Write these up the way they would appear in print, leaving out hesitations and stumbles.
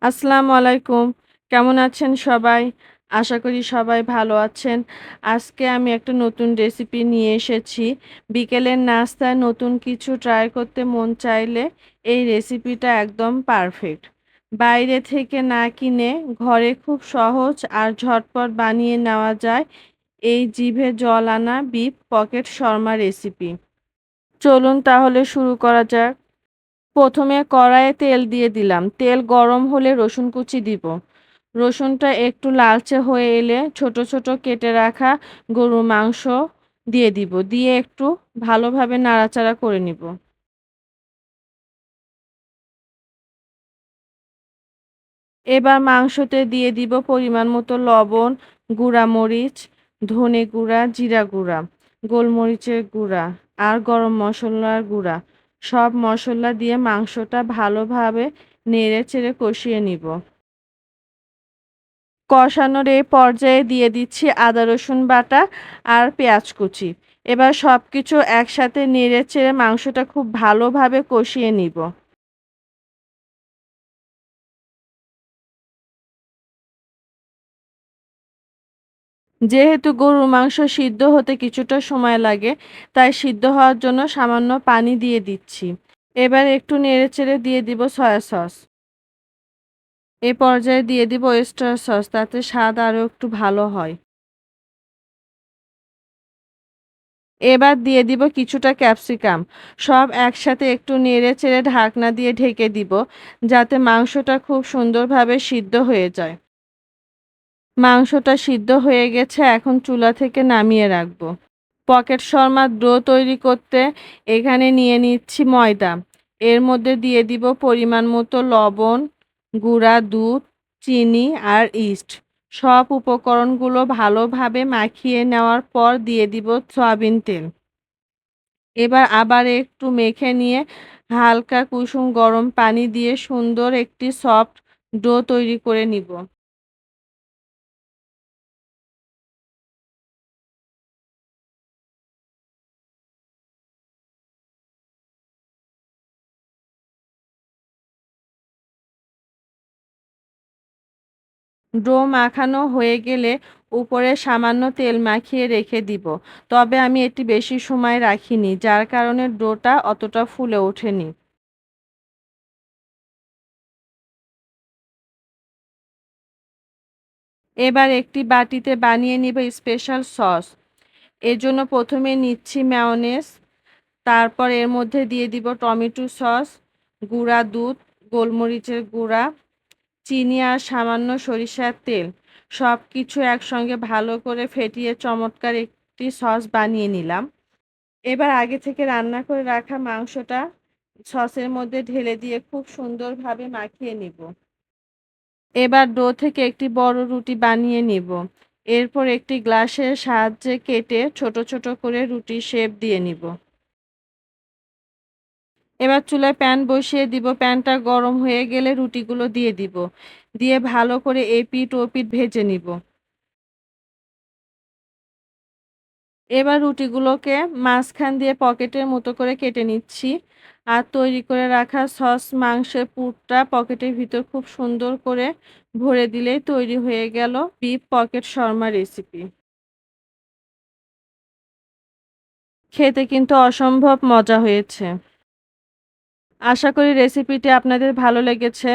আসসালামু আলাইকুম। কেমন আছেন সবাই? আশা করি সবাই ভালো আছেন। আজকে আমি একটা নতুন রেসিপি নিয়ে এসেছি। বিকেলের নাস্তায় নতুন কিছু ট্রাই করতে মন চাইলে এই রেসিপিটা একদম পারফেক্ট। বাইরে থেকে না কিনে ঘরে খুব সহজ আর ঝটপট বানিয়ে নেওয়া যায় এই জিভে জল আনা বিফ পকেট শর্মা রেসিপি। চলুন তাহলে শুরু করা যাক। প্রথমে কড়াইয়ে তেল দিয়ে দিলাম। তেল গরম হলে রসুন কুচি দিব। রসুনটা একটু লালচে হয়ে এলে ছোট ছোট কেটে রাখা গরুর মাংস দিয়ে দিব। দিয়ে একটু ভালোভাবে নাড়াচাড়া করে নিব। এবার মাংসতে দিয়ে দিব পরিমাণ মতো লবণ, গুঁড়া মরিচ, ধনে গুঁড়া, জিরা গুঁড়া, গোলমরিচের গুঁড়া আর গরম মসলার গুঁড়া। সব মসলা দিয়ে মাংসটা ভালোভাবে নেড়ে চেড়ে কষিয়ে নিব। কষানোর এই পর্যায়ে দিয়ে দিচ্ছি আদা রসুন বাটা আর পেঁয়াজ কুচি। এবার সবকিছু একসাথে নেড়েচেড়ে মাংসটা খুব ভালোভাবে কষিয়ে নিব। যেহেতু গরুর মাংস সিদ্ধ হতে কিছুটা সময় লাগে, তাই সিদ্ধ হওয়ার জন্য সামান্য পানি দিয়ে দিচ্ছি। এবার একটু নেড়েচেড়ে দিয়ে দিব সয়া সস। এ পর্যায়ে দিয়ে দিব ওয়েস্টার সস, তাতে স্বাদ আরও একটু ভালো হয়। এবার দিয়ে দিব কিছুটা ক্যাপসিকাম। সব একসাথে একটু নেড়ে-চেড়ে ঢাকনা দিয়ে ঢেকে দিব, যাতে মাংসটা খুব সুন্দরভাবে সিদ্ধ হয়ে যায়। মাংসটা সিদ্ধ হয়ে গেছে, এখন চুলা থেকে নামিয়ে রাখবো। পকেট শর্মার ডো তৈরি করতে এখানে নিয়ে নিচ্ছি ময়দা। এর মধ্যে দিয়ে দিব পরিমাণ মতো লবণ, গুঁড়া দুধ, চিনি আর ইস্ট। সব উপকরণগুলো ভালোভাবে মাখিয়ে নেওয়ার পর দিয়ে দিব সয়াবিন তেল। এবার আবার একটু মেখে নিয়ে হালকা কুসুম গরম পানি দিয়ে সুন্দর একটি সফট ডো তৈরি করে নিব। ডো মাখানো হয়ে গেলে উপরে সামান্য তেল মাখিয়ে রেখে দিব। তবে আমি এটি বেশি সময় রাখিনি, যার কারণে ডোটা অতটা ফুলে ওঠেনি। এবার একটি বাটিতে বানিয়ে নিব স্পেশাল সস। এর জন্য প্রথমে নিচ্ছি মেয়োনেজ, তারপর এর মধ্যে দিয়ে দিব টমেটো সস, গুঁড়া দুধ, গোলমরিচের গুঁড়া, চিনি আর সামান্য সরিষার তেল। সবকিছু একসঙ্গে ভালো করে ফেটিয়ে চমৎকার একটি সস বানিয়ে নিলাম। এবার আগে থেকে রান্না করে রাখা মাংসটা সসের মধ্যে ঢেলে দিয়ে খুব সুন্দরভাবে মাখিয়ে নিব। এবার ডো থেকে একটি বড় রুটি বানিয়ে নিব। এরপর একটি গ্লাসের সাহায্যে কেটে ছোট ছোট করে রুটির শেপ দিয়ে নিব। এবার চুলায় প্যান বসিয়ে দিব। প্যানটা গরম হয়ে গেলে রুটিগুলো দিয়ে দিব। দিয়ে ভালো করে এপিঠ ওপিঠ ভেজে নিব। এবার রুটিগুলোকে মাঝখান দিয়ে পকেটের মতো করে কেটে নিচ্ছি। আর তৈরি করে রাখা সস মাংসের পুরটা পকেটের ভিতর খুব সুন্দর করে ভরে দিলেই তৈরি হয়ে গেল বিফ পকেট শর্মা রেসিপি। খেতে কিন্তু অসম্ভব মজা হয়েছে। আশা করি রেসিপিটি আপনাদের ভালো লেগেছে।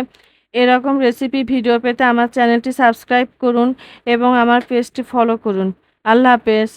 এরকম রেসিপি ভিডিও পেতে আমার চ্যানেলটি সাবস্ক্রাইব করুন এবং আমার পেজটি ফলো করুন। আল্লাহ হাফেজ।